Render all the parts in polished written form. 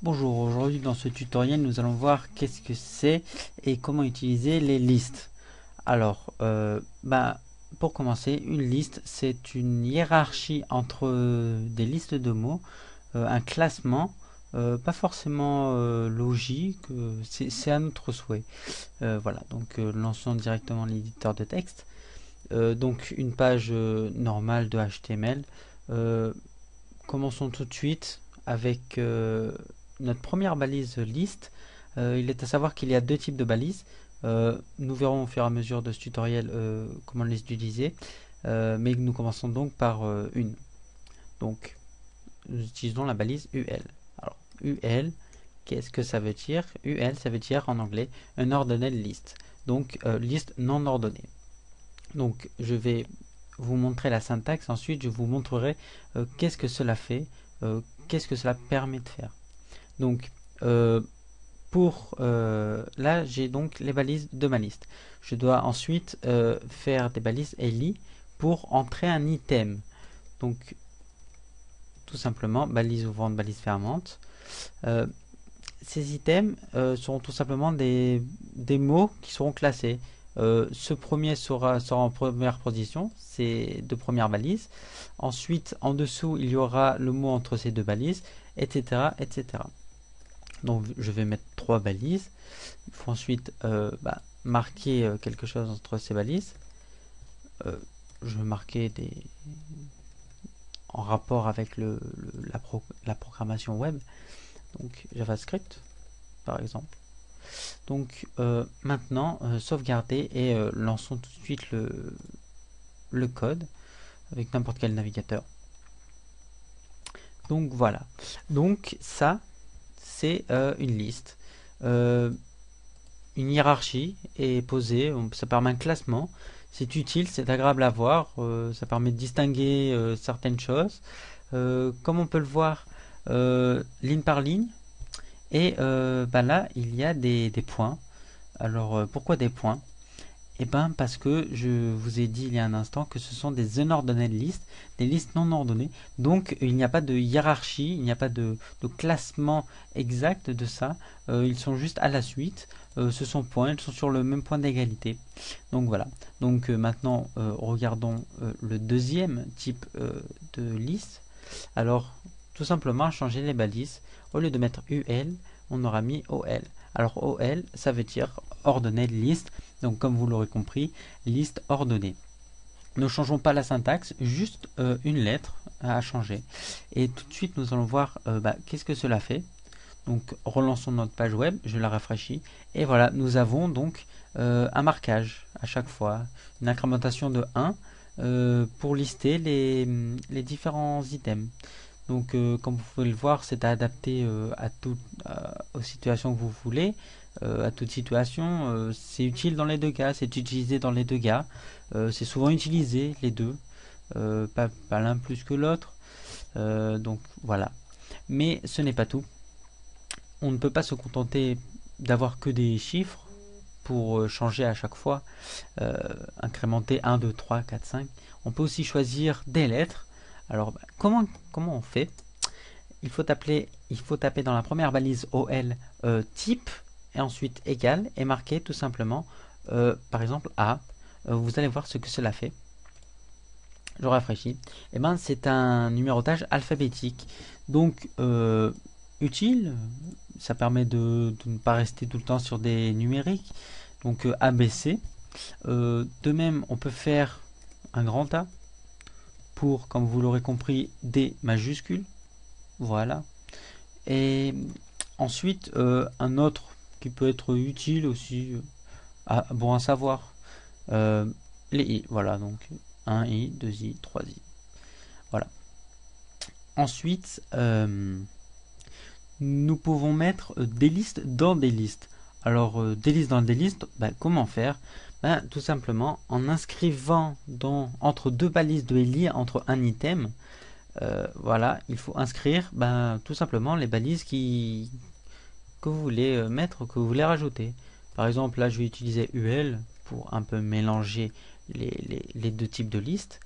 Bonjour, aujourd'hui dans ce tutoriel nous allons voir qu'est-ce que c'est et comment utiliser les listes. Alors, pour commencer, une liste c'est une hiérarchie entre des listes de mots, un classement, pas forcément logique, c'est à notre souhait. Voilà, donc lançons directement l'éditeur de texte. Donc une page normale de HTML. Euh, Commençons tout de suite avec notre première balise liste. Il est à savoir qu'il y a deux types de balises. Nous verrons au fur et à mesure de ce tutoriel comment les utiliser. Mais nous commençons donc par une. Donc, nous utilisons la balise UL. Alors, UL, qu'est-ce que ça veut dire? UL, ça veut dire en anglais un ordinal list. Donc, liste non ordonnée. Donc, je vais vous montrer la syntaxe. Ensuite, je vous montrerai qu'est-ce que cela fait, qu'est-ce que cela permet de faire. Donc, là, j'ai donc les balises de ma liste. Je dois ensuite faire des balises ELI pour entrer un item. Donc, tout simplement, balise ouvrante, balise fermante. Ces items seront tout simplement des mots qui seront classés. Ce premier sera en première position, c'est deux premières balises. Ensuite, en dessous, il y aura le mot entre ces deux balises, etc., etc. Donc, je vais mettre trois balises. Il faut ensuite marquer quelque chose entre ces balises. Je vais marquer en rapport avec la programmation web. Donc, JavaScript, par exemple. Donc maintenant, sauvegarder et lançons tout de suite le code avec n'importe quel navigateur. Donc voilà. Donc ça, c'est une liste. Une hiérarchie est posée, ça permet un classement. C'est utile, c'est agréable à voir, ça permet de distinguer certaines choses. Comme on peut le voir, ligne par ligne. Et là, il y a des points. Alors, pourquoi des points? Eh bien, parce que je vous ai dit il y a un instant que ce sont des unordinate lists, des listes non ordonnées. Donc, il n'y a pas de hiérarchie, il n'y a pas de classement exact de ça. Ils sont juste à la suite. Ce sont points, ils sont sur le même point d'égalité. Donc voilà. Donc maintenant, regardons le deuxième type de liste. Alors, tout simplement, changer les balises. Au lieu de mettre UL, on aura mis OL. Alors OL, ça veut dire ordonnée liste. Donc comme vous l'aurez compris, liste ordonnée. Ne changeons pas la syntaxe, juste une lettre à changer. Et tout de suite, nous allons voir qu'est-ce que cela fait. Donc relançons notre page web, je la rafraîchis. Et voilà, nous avons donc un marquage à chaque fois, une incrémentation de 1 pour lister les différents items. Donc, comme vous pouvez le voir, c'est adapté aux situations que vous voulez, à toute situation. C'est utile dans les deux cas, c'est utilisé dans les deux cas. C'est souvent utilisé, les deux, pas l'un plus que l'autre. Donc, voilà. Mais ce n'est pas tout. On ne peut pas se contenter d'avoir que des chiffres pour changer à chaque fois, incrémenter 1, 2, 3, 4, 5. On peut aussi choisir des lettres. Alors, comment on fait? Il faut taper dans la première balise OL type et ensuite égal et marquer tout simplement par exemple A. Vous allez voir ce que cela fait. Je rafraîchis. Et ben c'est un numérotage alphabétique. Donc utile, ça permet de ne pas rester tout le temps sur des numériques. Donc ABC. De même, on peut faire un grand A pour, comme vous l'aurez compris, D majuscule. Voilà. Et ensuite, un autre qui peut être utile aussi, bon à savoir, les i. Voilà, donc 1 i, 2 i, 3 i. Voilà. Ensuite, nous pouvons mettre des listes dans des listes. Alors, des listes dans des listes, comment faire? Tout simplement en inscrivant entre deux balises de ELI, entre un item, voilà, il faut inscrire tout simplement les balises que vous voulez mettre, que vous voulez rajouter. Par exemple, là, je vais utiliser UL pour un peu mélanger les deux types de listes.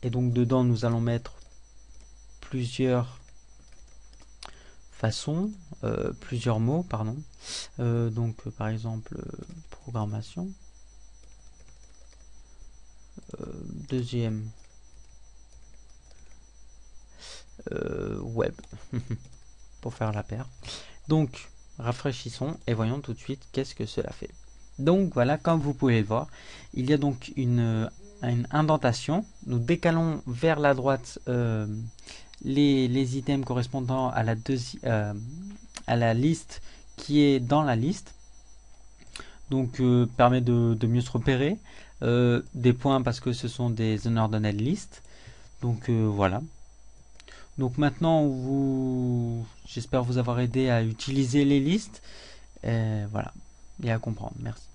Et donc, dedans, nous allons mettre plusieurs façons, plusieurs mots, pardon. Donc par exemple programmation, deuxième web pour faire la paire. Donc rafraîchissons et voyons tout de suite qu'est-ce que cela fait. Donc voilà, comme vous pouvez le voir, il y a donc une indentation. Nous décalons vers la droite les items correspondant à à la liste qui est dans la liste. Donc permet de mieux se repérer. Des points parce que ce sont des unordinate lists. Donc voilà. Donc maintenant, j'espère vous avoir aidé à utiliser les listes. Voilà, et à comprendre. Merci.